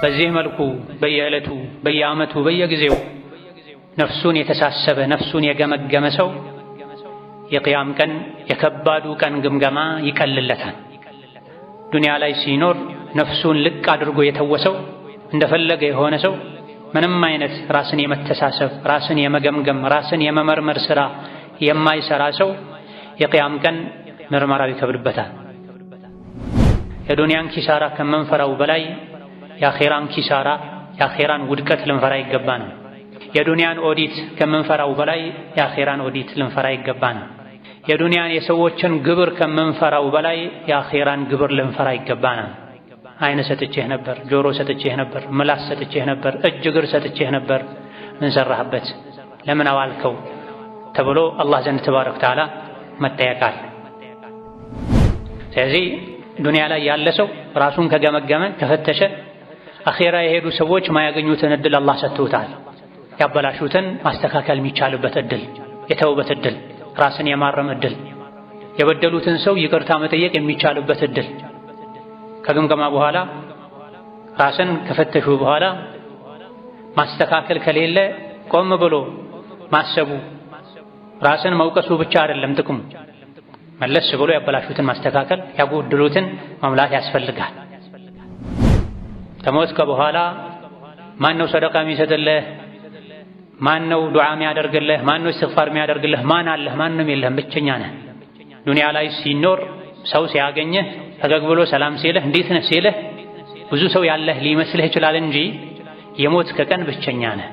በዚህ መልኩ በየዕለቱ በየዓመቱ በየጊዜው ነፍሱን የተሳሰበ ነፍሱን የገመገመ ሰው የቂያም ቀን የከባዱ ቀን ግምገማ ይቀልለታል። ዱንያ ላይ ሲኖር ነፍሱን ልቅ አድርጎ የተወሰው እንደፈለገ የሆነ ሰው ምንም አይነት ራስን የመተሳሰብ ራስን የመገምገም ራስን የመመርመር ሥራ የማይሰራ ሰው የቂያም ቀን ምርመራው ይከብድበታል። የዱንያን ኪሳራ ከምንፈራው በላይ የአኼራን ኪሳራ የአኼራን ውድቀት ልንፈራ ይገባናል። የዱንያን ኦዲት ከምንፈራው በላይ የአኼራን ኦዲት ልንፈራ ይገባናል። የዱንያን የሰዎችን ግብር ከምንፈራው በላይ የአኼራን ግብር ልንፈራ ይገባናል። አይነ ሰጥቼህ ነበር፣ ጆሮ ሰጥቼህ ነበር፣ ምላስ ሰጥቼህ ነበር፣ እጅ እግር ሰጥቼህ ነበር፣ ምን ሰራህበት? ለምን አዋልከው? ተብሎ አላህ ዘንድ ተባረከ ወተዓላ መጠየቃል። ስለዚህ ዱንያ ላይ ያለ ሰው ራሱን ከገመገመ ከፈተሸ አኼራ የሄዱ ሰዎች ማያገኙትን እድል አላህ ሰጥቶታል። ያበላሹትን ማስተካከል የሚቻልበት እድል፣ የተውበት እድል፣ ራስን የማረም እድል፣ የበደሉትን ሰው ይቅርታ መጠየቅ የሚቻልበት እድል። ከግምገማ በኋላ ራስን ከፈተሹ በኋላ ማስተካከል ከሌለ ቆም ብሎ ማሰቡ ራስን መውቀሱ ብቻ አይደለም ጥቅሙ። መለስ ብሎ ያበላሹትን ማስተካከል ያጎደሉትን መሙላት ያስፈልጋል። ከሞትከ በኋላ ማን ነው ሰደቃ የሚሰጥልህ? ማን ነው ዱዓ የሚያደርግልህ? ማን ነው እስትግፋር የሚያደርግልህ? ማን አለህ? ማንም የለህም፣ ብቸኛ ነህ። ዱንያ ላይ ሲኖር ሰው ሲያገኝህ ፈገግ ብሎ ሰላም ሲልህ እንዴት ነህ ሲልህ ብዙ ሰው ያለህ ሊመስልህ ይችላል እንጂ የሞትከ ቀን ብቸኛ ነህ።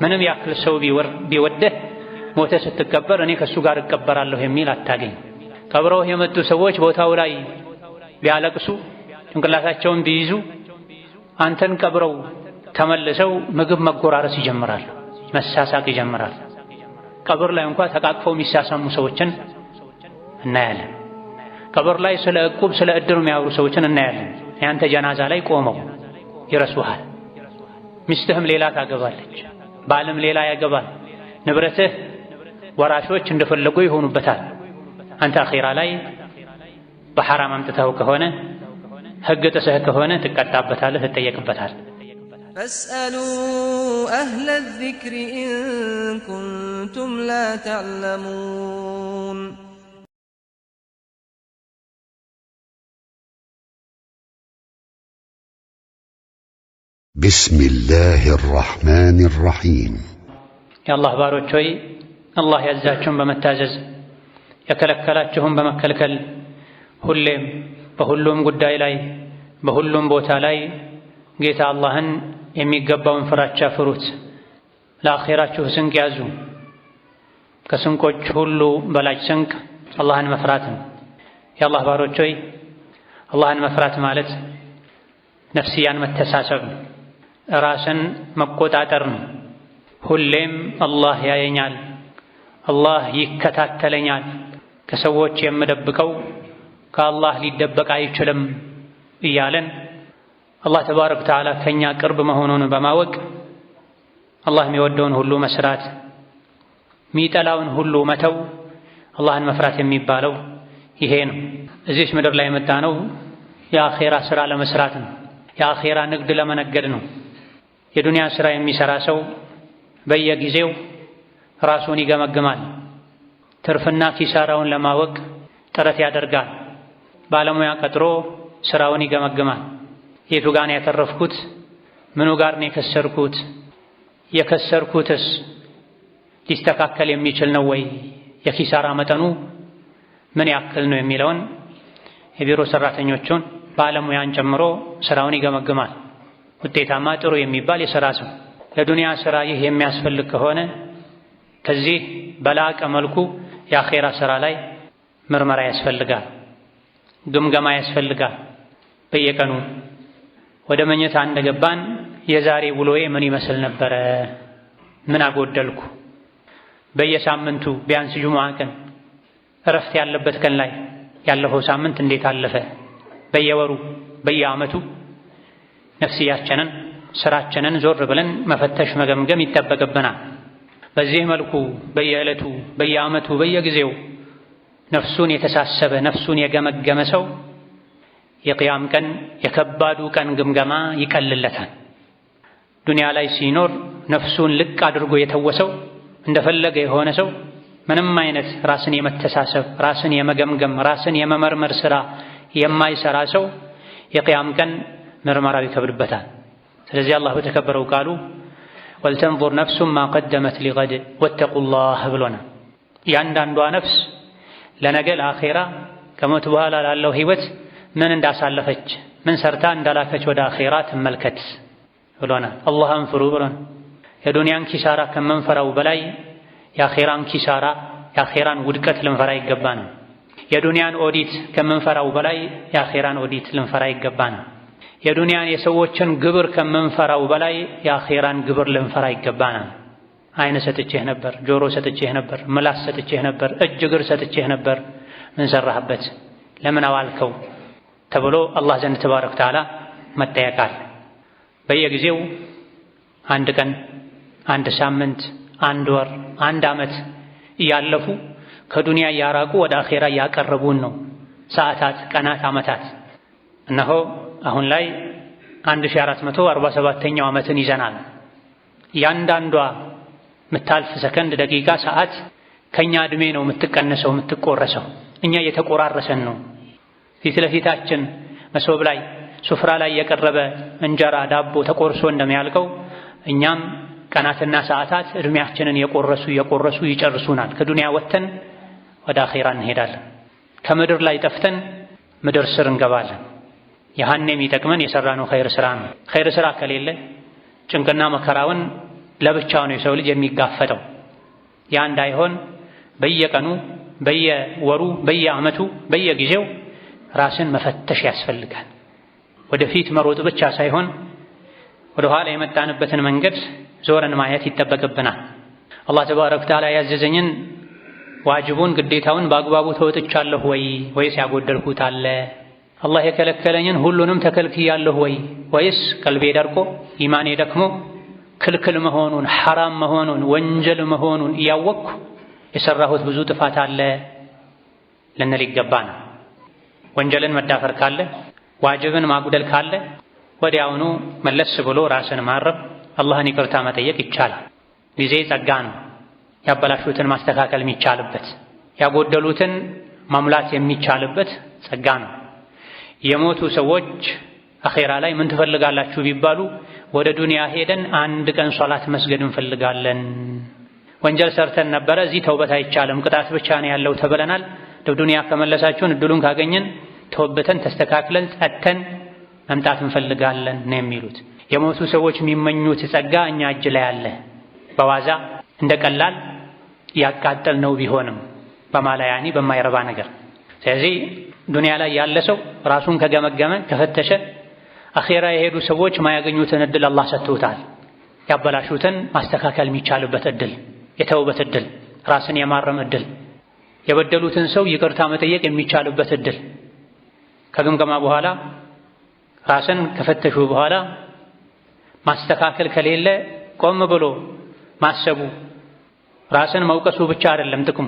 ምንም ያክል ሰው ቢወድህ ሞተ ስትቀበር እኔ ከሱ ጋር እቀበራለሁ የሚል አታገኝ። ቀብረው የመጡ ሰዎች ቦታው ላይ ቢያለቅሱ ጭንቅላታቸውን ቢይዙ አንተን ቀብረው ተመልሰው ምግብ መጎራረስ ይጀምራል፣ መሳሳቅ ይጀምራል። ቀብር ላይ እንኳን ተቃቅፈው የሚሳሳሙ ሰዎችን እናያለን። ቀብር ላይ ስለ ዕቁብ ስለ ዕድር የሚያወሩ ሰዎችን እናያለን። ያንተ ጀናዛ ላይ ቆመው ይረሱሃል። ሚስትህም ሌላ ታገባለች፣ ባልም ሌላ ያገባል። ንብረትህ ወራሾች እንደፈለጉ ይሆኑበታል። አንተ አኺራ ላይ በሐራም አምጥተው ከሆነ ሕግ ጥሰህ ከሆነ ትቀጣበታለህ፣ ትጠየቅበታል። ፈስአሉ አህለ ዚክሪ ኢን ኩንቱም ላ ተዕለሙን። ቢስሚላሂ ራሕማኒ ራሒም። የአላህ ባሮች ሆይ አላህ ያዛችሁን በመታዘዝ የከለከላችሁን በመከልከል ሁሌም በሁሉም ጉዳይ ላይ በሁሉም ቦታ ላይ ጌታ አላህን የሚገባውን ፍራቻ ፍሩት። ለአኼራችሁ ስንቅ ያዙ። ከስንቆች ሁሉ በላጭ ስንቅ አላህን መፍራት ነው። የአላህ ባሮች ሆይ አላህን መፍራት ማለት ነፍስያን መተሳሰብ ነው፣ ራስን መቆጣጠር ነው። ሁሌም አላህ ያየኛል፣ አላህ ይከታተለኛል፣ ከሰዎች የምደብቀው ከአላህ ሊደበቅ አይችልም እያለን አላህ ተባረከ ወተዓላ ከኛ ቅርብ መሆኑን በማወቅ አላህ የሚወደውን ሁሉ መስራት፣ የሚጠላውን ሁሉ መተው አላህን መፍራት የሚባለው ይሄ ነው። እዚች ምድር ላይ የመጣ ነው የአኼራ ሥራ ለመስራት ነው። የአኼራ ንግድ ለመነገድ ነው። የዱንያ ሥራ የሚሠራ ሰው በየጊዜው ራሱን ይገመግማል። ትርፍና ኪሳራውን ለማወቅ ጥረት ያደርጋል። ባለሙያ ቀጥሮ ሥራውን ይገመግማል። የቱ ጋር ነው ያተረፍኩት? ምኑ ጋር ነው የከሰርኩት? የከሰርኩትስ ሊስተካከል የሚችል ነው ወይ? የኪሳራ መጠኑ ምን ያክል ነው የሚለውን የቢሮ ሰራተኞቹን ባለሙያን ጨምሮ ሥራውን ይገመግማል። ውጤታማ ጥሩ የሚባል የሥራ ሰው ለዱንያ ሥራ ይህ የሚያስፈልግ ከሆነ ከዚህ በላቀ መልኩ የአኼራ ሥራ ላይ ምርመራ ያስፈልጋል፣ ግምገማ ያስፈልጋል። በየቀኑ ወደ መኝታ እንደገባን የዛሬ ውሎዬ ምን ይመስል ነበረ? ምን አጎደልኩ? በየሳምንቱ ቢያንስ ጁሙዓ ቀን እረፍት ያለበት ቀን ላይ ያለፈው ሳምንት እንዴት አለፈ? በየወሩ በየዓመቱ ነፍስያችንን ስራችንን ዞር ብለን መፈተሽ መገምገም ይጠበቅብናል። በዚህ መልኩ በየዕለቱ በየዓመቱ በየጊዜው ነፍሱን የተሳሰበ ነፍሱን የገመገመ ሰው የቂያም ቀን የከባዱ ቀን ግምገማ ይቀልለታል። ዱንያ ላይ ሲኖር ነፍሱን ልቅ አድርጎ የተወሰው እንደፈለገ የሆነ ሰው ምንም አይነት ራስን የመተሳሰብ ራስን የመገምገም ራስን የመመርመር ሥራ የማይሰራ ሰው የቂያም ቀን ምርመራው ይከብድበታል። ስለዚህ አላህ በተከበረው ቃሉ ወልተንዙር ነፍሱን ማ ቀደመት ሊገድ ወተቁላህ ብሎናል። ያንዳንዷ ነፍስ ለነገ ለአኼራ ከሞት በኋላ ላለው ህይወት ምን እንዳሳለፈች ምን ሰርታ እንዳላከች ወደ አኼራ ትመልከት ብሎናል። አላህን ፍሩ ብሎናል። የዱንያን ኪሳራ ከምንፈራው በላይ የአኼራን ኪሳራ የአኼራን ውድቀት ልንፈራ ይገባናል። የዱንያን ኦዲት ከምንፈራው በላይ የአኼራን ኦዲት ልንፈራ ይገባናል። የዱንያን የሰዎችን ግብር ከምንፈራው በላይ የአኼራን ግብር ልንፈራ ይገባናል። አይን ሰጥቼህ ነበር፣ ጆሮ ሰጥቼህ ነበር፣ ምላስ ሰጥቼህ ነበር፣ እጅ እግር ሰጥቼህ ነበር፣ ምን ሰራህበት? ለምን አዋልከው? ተብሎ አላህ ዘንድ ተባረከ ወተዓላ መጠየቃል። በየጊዜው አንድ ቀን፣ አንድ ሳምንት፣ አንድ ወር፣ አንድ ዓመት እያለፉ ከዱንያ እያራቁ ወደ አኼራ እያቀረቡን ነው። ሰዓታት፣ ቀናት፣ ዓመታት እነሆ አሁን ላይ 1447ኛው ዓመትን ይዘናል። ያንዳንዷ ምታልፍ ሰከንድ፣ ደቂቃ፣ ሰዓት ከኛ እድሜ ነው የምትቀነሰው የምትቆረሰው። እኛ እየተቆራረሰን ነው። ፊት ለፊታችን መሶብ ላይ ሱፍራ ላይ የቀረበ እንጀራ ዳቦ ተቆርሶ እንደሚያልቀው እኛም ቀናትና ሰዓታት እድሜያችንን የቆረሱ ይጨርሱናል። ከዱንያ ወጥተን ወደ አኼራ እንሄዳለን። ከምድር ላይ ጠፍተን ምድር ስር እንገባለን። ያኔ የሚጠቅመን የሰራነው ኸይር ስራ ነው። ኸይር ስራ ከሌለ ጭንቅና መከራውን ለብቻው ነው የሰው ልጅ የሚጋፈጠው። ያ እንዳይሆን በየቀኑ በየወሩ በየዓመቱ በየጊዜው ራስን መፈተሽ ያስፈልጋል። ወደፊት መሮጥ ብቻ ሳይሆን ወደ ኋላ የመጣንበትን መንገድ ዞረን ማየት ይጠበቅብናል። አላህ ተባረከ ወተዓላ ያዘዘኝን ዋጅቡን ግዴታውን በአግባቡ ተወጥቻለሁ ወይስ ያጎደልኩት አለ? አላህ የከለከለኝን ሁሉንም ተከልክያለሁ ወይስ ቀልቤ ደርቆ ኢማኔ ደክሞ ክልክል መሆኑን ሐራም መሆኑን ወንጀል መሆኑን እያወቅኩ የሰራሁት ብዙ ጥፋት አለ ልንል ይገባናል። ወንጀልን መዳፈር ካለ ዋጅብን ማጉደል ካለ ወዲያውኑ መለስ ብሎ ራስን ማረም አላህን ይቅርታ መጠየቅ ይቻላል። ጊዜ ጸጋ ነው። ያበላሹትን ማስተካከል የሚቻልበት ያጎደሉትን መሙላት የሚቻልበት ጸጋ ነው። የሞቱ ሰዎች አኼራ ላይ ምን ትፈልጋላችሁ ቢባሉ ወደ ዱንያ ሄደን አንድ ቀን ሶላት መስገድ እንፈልጋለን። ወንጀል ሰርተን ነበረ፣ እዚህ ተውበት አይቻልም ቅጣት ብቻ ነው ያለው ተብለናል። ዱንያ ከመለሳችሁን እድሉን ካገኘን ተወብተን ተስተካክለን ጸጥተን መምጣት እንፈልጋለን ነው የሚሉት። የሞቱ ሰዎች የሚመኙት ጸጋ እኛ እጅ ላይ አለ። በዋዛ እንደ ቀላል ያቃጠል ነው ቢሆንም በማላያኒ በማይረባ ነገር። ስለዚህ ዱንያ ላይ ያለ ሰው ራሱን ከገመገመ ከፈተሸ አኼራ የሄዱ ሰዎች ማያገኙትን እድል አላህ ሰጥቶታል። ያበላሹትን ማስተካከል የሚቻልበት እድል፣ የተውበት እድል፣ ራስን የማረም እድል፣ የበደሉትን ሰው ይቅርታ መጠየቅ የሚቻልበት እድል። ከግምገማ በኋላ ራስን ከፈተሹ በኋላ ማስተካከል ከሌለ ቆም ብሎ ማሰቡ ራስን መውቀሱ ብቻ አይደለም ጥቅሙ።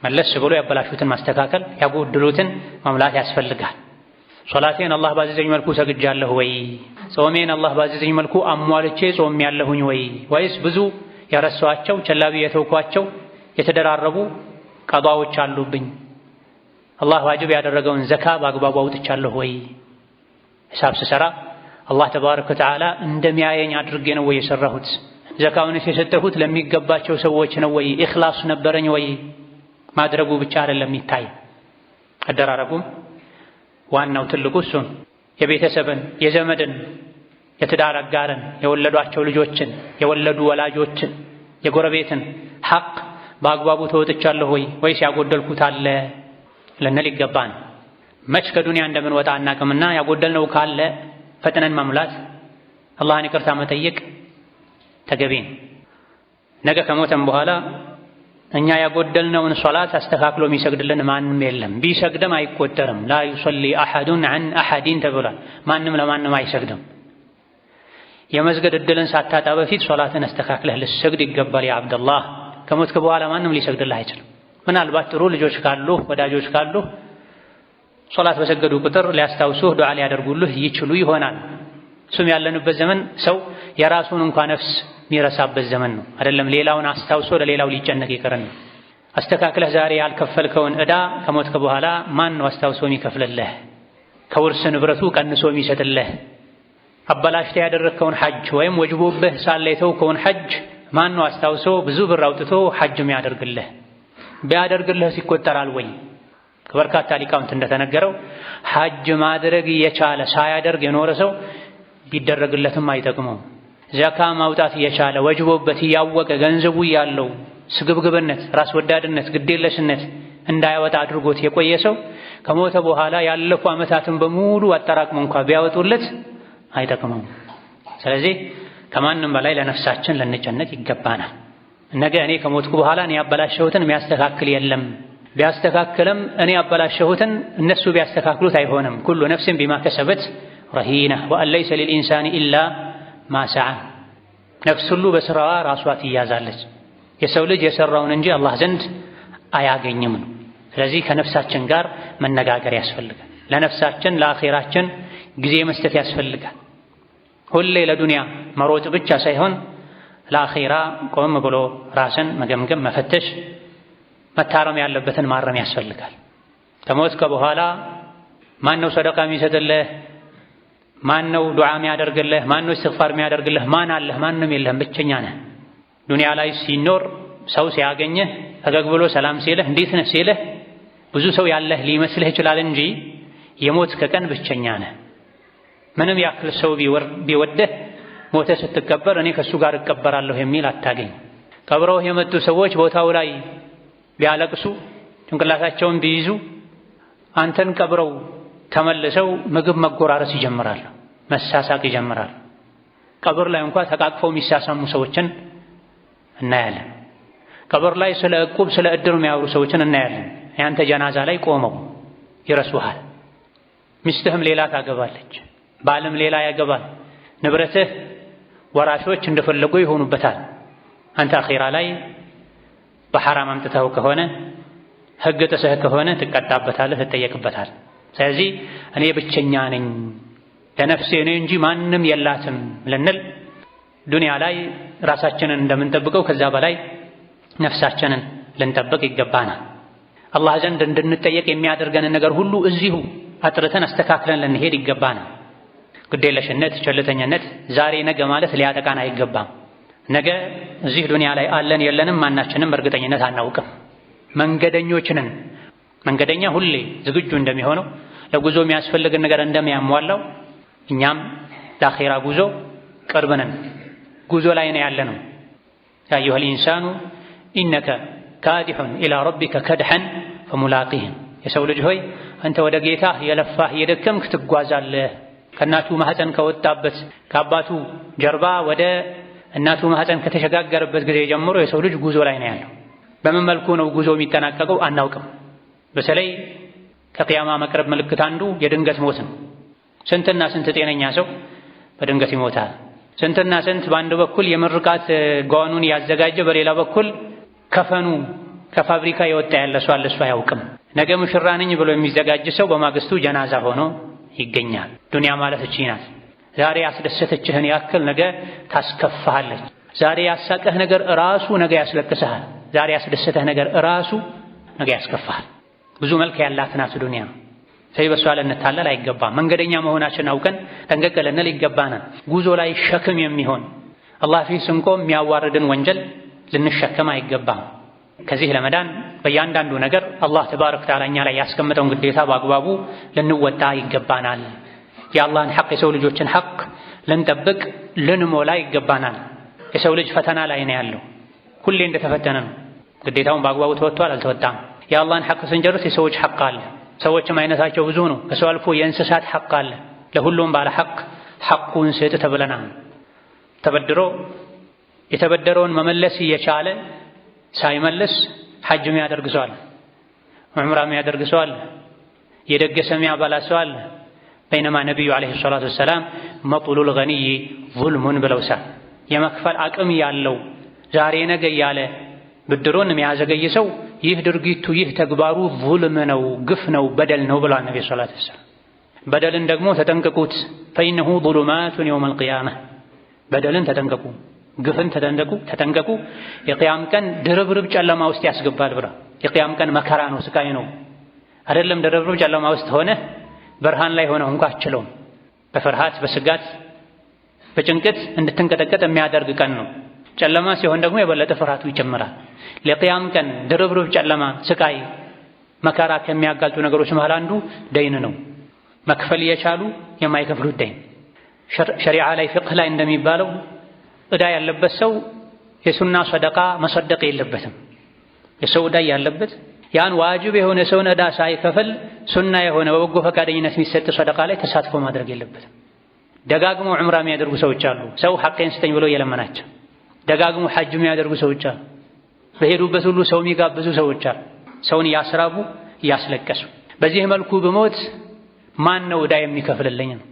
መለስ ብሎ ያበላሹትን ማስተካከል ያጎደሉትን መሙላት ያስፈልጋል። ሶላቴን አላህ ባዘዘኝ መልኩ ሰግጃለሁ ወይ? ጾሜን አላህ ባዘዘኝ መልኩ አሟልቼ ጾሜያለሁኝ ወይስ ብዙ ያረሳኋቸው ቸላቢ የተውኳቸው የተደራረቡ ቀዷዎች አሉብኝ? አላህ ዋጅብ ያደረገውን ዘካ በአግባቡ አውጥቻለሁ ወይ? ሂሳብ ስሰራ አላህ ተባረከ ወተዓላ እንደሚያየኝ አድርጌ ነው ወይ የሰራሁት? ዘካውንስ የሰጠሁት ለሚገባቸው ሰዎች ነው ወይ? ኢኽላስ ነበረኝ ወይ? ማድረጉ ብቻ አይደለም የሚታይ አደራረጉም ዋናው ትልቁ እሱን የቤተሰብን የዘመድን የትዳር አጋርን የወለዷቸው ልጆችን የወለዱ ወላጆችን የጎረቤትን ሐቅ በአግባቡ ተወጥቻለሁ ወይስ ያጎደልኩት አለ ልንል ይገባን። መች ከዱንያ እንደምንወጣ አናቅምና ያጎደልነው ካለ ፈጥነን መሙላት አላህን ይቅርታ መጠየቅ ተገቢን። ነገ ከሞተን በኋላ እኛ ያጎደልነውን ሶላት አስተካክሎ የሚሰግድልን ማንም የለም። ቢሰግድም አይቆጠርም። ላ ዩሰሊ አሐዱን ዐን አሐዲን ተብሏል። ማንም ለማንም አይሰግድም። የመስገድ እድልን ሳታጣ በፊት ሶላትን አስተካክለህ ልሰግድ ይገባል። ያ አብደላህ ከሞትክ በኋላ ማንም ሊሰግድልህ አይችልም። ምናልባት ጥሩ ልጆች ካሉ ወዳጆች ካሉ ሶላት በሰገዱ ቁጥር ሊያስታውሱህ ዱዓ ሊያደርጉልህ ይችሉ ይሆናል። እሱም ያለንበት ዘመን ሰው የራሱን እንኳን ነፍስ የሚረሳበት ዘመን ነው። አይደለም ሌላውን አስታውሶ ለሌላው ሊጨነቅ ይቀርና አስተካክለህ ዛሬ ያልከፈልከውን ዕዳ ከሞትከ በኋላ ማን ነው አስታውሶ የሚከፍልልህ? ከውርስ ንብረቱ ቀንሶ የሚሰጥልህ? አበላሽተህ ያደረግከውን ሐጅ ወይም ወጅቦብህ ሳለ የተውከውን ሐጅ ማን ነው አስታውሶ ብዙ ብር አውጥቶ ሐጅ የሚያደርግልህ? ቢያደርግልህ ይቆጠራል ወይ? ከበርካታ ሊቃውንት እንደተነገረው ሐጅ ማድረግ የቻለ ሳያደርግ የኖረ ሰው ቢደረግለትም አይጠቅመው። ዘካ ማውጣት የቻለ ወጅቦበት ያወቀ ገንዘቡ ያለው ስግብግብነት፣ ራስ ወዳድነት፣ ግዴለሽነት እንዳያወጣ አድርጎት የቆየ ሰው ከሞተ በኋላ ያለፉ ዓመታትን በሙሉ አጠራቅሞ እንኳን ቢያወጡለት አይጠቅመውም። ስለዚህ ከማንም በላይ ለነፍሳችን ልንጨነቅ ይገባናል። ነገ እኔ ከሞትኩ በኋላ እኔ ያበላሸሁትን የሚያስተካክል የለም፣ ቢያስተካክልም እኔ ያበላሸሁትን እነሱ ቢያስተካክሉት አይሆንም። ኩሉ ነፍስን ቢማ ከሰበት ረሂና ወአን ለይሰ ሊልኢንሳኒ ኢላ ማ ሰዓ። ነፍስ ሁሉ በስራዋ ራሷ ትያዛለች። የሰው ልጅ የሰራውን እንጂ አላህ ዘንድ አያገኝም ነው። ስለዚህ ከነፍሳችን ጋር መነጋገር ያስፈልጋል። ለነፍሳችን ለአኼራችን ጊዜ መስጠት ያስፈልጋል። ሁሌ ለዱንያ መሮጥ ብቻ ሳይሆን ለአኼራ ቆም ብሎ ራስን መገምገም፣ መፈተሽ፣ መታረም ያለበትን ማረም ያስፈልጋል። ከሞትከ በኋላ ማን ነው ሰደቃ የሚሰጥልህ? ማን ነው ዱዓ የሚያደርግልህ? ማን ነው እስትግፋር የሚያደርግልህ? ማን አለህ? ማንም የለህም፣ ብቸኛ ነህ። ዱንያ ላይ ሲኖር ሰው ሲያገኝህ ፈገግ ብሎ ሰላም ሲልህ እንዴት ነህ ሲልህ ብዙ ሰው ያለህ ሊመስልህ ይችላል እንጂ የሞትከ ቀን ብቸኛ ነህ። ምንም ያክል ሰው ቢወደህ ሞተህ ስትቀበር እኔ ከእሱ ጋር እቀበራለሁ የሚል አታገኝ። ቀብረውህ የመጡ ሰዎች ቦታው ላይ ቢያለቅሱ ጭንቅላታቸውን ቢይዙ አንተን ቀብረው ተመልሰው ምግብ መጎራረስ ይጀምራሉ፣ መሳሳቅ ይጀምራሉ። ቀብር ላይ እንኳን ተቃቅፈው የሚሳሳሙ ሰዎችን እናያለን። ቀብር ላይ ስለ ዕቁብ ስለ ዕድር የሚያወሩ ሰዎችን እናያለን። ያንተ ጀናዛ ላይ ቆመው ይረሱሃል። ሚስትህም ሌላ ታገባለች፣ ባልም ሌላ ያገባል። ንብረትህ ወራሾች እንደፈለጉ ይሆኑበታል። አንተ አኺራ ላይ በሐራም አምጥተው ከሆነ ሕግ ጥሰህ ከሆነ ትቀጣበታለህ፣ ትጠየቅበታል። ስለዚህ እኔ ብቸኛ ነኝ ለነፍሴ ነኝ እንጂ ማንም የላትም ልንል ዱንያ ላይ ራሳችንን እንደምንጠብቀው ከዛ በላይ ነፍሳችንን ልንጠብቅ ይገባናል። አላህ ዘንድ እንድንጠየቅ የሚያደርገንን ነገር ሁሉ እዚሁ አጥርተን አስተካክለን ልንሄድ ይገባናል። ግዴለሽነት፣ ቸልተኝነት ዛሬ ነገ ማለት ሊያጠቃን አይገባም። ነገ እዚህ ዱንያ ላይ አለን የለንም ማናችንም እርግጠኝነት አናውቅም። መንገደኞችንን መንገደኛ ሁሌ ዝግጁ እንደሚሆነው ለጉዞ የሚያስፈልግን ነገር እንደሚያሟላው እኛም ለአኼራ ጉዞ ቅርብ ነን፣ ጉዞ ላይ ነው ያለነው። ያ አዩሀል ኢንሳኑ ኢነከ ካዲሑን ኢላ ረቢከ ከድሐን ፈሙላቂህ። የሰው ልጅ ሆይ አንተ ወደ ጌታህ የለፋህ የደከምክ ትጓዛለህ። ከእናቱ ማህፀን ከወጣበት ከአባቱ ጀርባ ወደ እናቱ ማህፀን ከተሸጋገረበት ጊዜ ጀምሮ የሰው ልጅ ጉዞ ላይ ነው ያለው። በምን መልኩ ነው ጉዞ የሚጠናቀቀው አናውቅም። በተለይ ከቅያማ መቅረብ ምልክት አንዱ የድንገት ሞት ነው። ስንትና ስንት ጤነኛ ሰው በድንገት ይሞታል። ስንትና ስንት በአንድ በኩል የምርቃት ጓኑን ያዘጋጀ በሌላ በኩል ከፈኑ ከፋብሪካ የወጣ ያለ ሰው አለ፣ እሱ አያውቅም። ነገ ሙሽራ ነኝ ብሎ የሚዘጋጅ ሰው በማግስቱ ጀናዛ ሆኖ ይገኛል። ዱንያ ማለት እቺ ናት። ዛሬ ያስደሰተችህን ያክል ነገ ታስከፋሃለች። ዛሬ ያሳቀህ ነገር ራሱ ነገ ያስለቅስሃል። ዛሬ ያስደሰተህ ነገር ራሱ ነገ ያስከፋሃል። ብዙ መልክ ያላት ናት ዱንያ። ስለዚህ በሷ ልንታለል አይገባም። መንገደኛ መሆናችን አውቀን ጠንቀቅ ልንል ይገባናል። ጉዞ ላይ ሸክም የሚሆን አላህ ፊት ስንቆም የሚያዋርድን ወንጀል ልንሸከም አይገባም። ከዚህ ለመዳን በእያንዳንዱ ነገር አላህ ተባረከ ወተዓላ እኛ ላይ ያስቀመጠውን ግዴታ በአግባቡ ልንወጣ ይገባናል። የአላህን ሐቅ የሰው ልጆችን ሐቅ ልንጠብቅ ልንሞላ ይገባናል። የሰው ልጅ ፈተና ላይ ነው ያለው። ሁሌ እንደተፈተነ ነው። ግዴታውን በአግባቡ ተወጥቷል አልተወጣም። የአላህን ሐቅ ስንጨርስ የሰዎች ሐቅ አለ። ሰዎችም አይነታቸው ብዙ ነው። ከሰው አልፎ የእንስሳት ሐቅ አለ። ለሁሉም ባለ ሐቅ ሐቁን ስጥ ተብለናል። ተበድሮ የተበደረውን መመለስ እየቻለ ሳይመልስ ሐጅ የሚያደርግ ሰው አለ፣ ዑምራ የሚያደርግ ሰው አለ፣ የደገሰ የሚያበላ ሰው አለ። በይነማ ነቢዩ ዓለይሂ ሰላቱ ወሰላም መጥሉል ገኒይ ዙልሙን ብለውሳል። የመክፈል አቅም ያለው ዛሬ ነገ እያለ ብድሩን የሚያዘገይ ሰው ይህ ድርጊቱ ይህ ተግባሩ ዙልም ነው፣ ግፍ ነው፣ በደል ነው ብሏል ነብዩ ሰለላሁ ዐለይሂ ወሰለም። በደልን ደግሞ ተጠንቀቁት ፈኢነሁ ዙሉማቱን የውመል ቂያመህ። በደልን ተጠንቀቁ፣ ግፍን ተጠንቀቁ የቂያም ቀን ድርብርብ ጨለማ ውስጥ ያስገባል ብሏል። የቂያም ቀን መከራ ነው፣ ስቃይ ነው። አይደለም ድርብርብ ጨለማ ውስጥ ሆነ ብርሃን ላይ ሆነ እንኳን አትችለውም። በፍርሃት በስጋት በጭንቀት እንድትንቀጠቀጥ የሚያደርግ ቀን ነው። ጨለማ ሲሆን ደግሞ የበለጠ ፍርሃቱ ይጨምራል። ለቂያም ቀን ድርብርብ ጨለማ፣ ስቃይ፣ መከራ ከሚያጋልጡ ነገሮች መሃል አንዱ ደይን ነው። መክፈል እየቻሉ የማይከፍሉት ደይን። ሸሪዓ ላይ ፍቅህ ላይ እንደሚባለው ዕዳ ያለበት ሰው የሱና ሰደቃ መሰደቅ የለበትም። የሰው ዕዳ ያለበት ያን ዋጅብ የሆነ ሰውን ዕዳ ሳይከፍል ሱና የሆነ በበጎ ፈቃደኝነት የሚሰጥ ሰደቃ ላይ ተሳትፎ ማድረግ የለበትም። ደጋግሞ ዑምራ የሚያደርጉ ሰዎች አሉ፣ ሰው ሐቄን ስጠኝ ብለው የለመናቸው። ደጋግሞ ሐጅ የሚያደርጉ ሰዎች አሉ፣ በሄዱበት ሁሉ ሰው የሚጋብዙ ሰዎች አሉ፣ ሰውን እያስራቡ እያስለቀሱ። በዚህ መልኩ በሞት ማን ነው ዕዳ የሚከፍልልኝ ነው?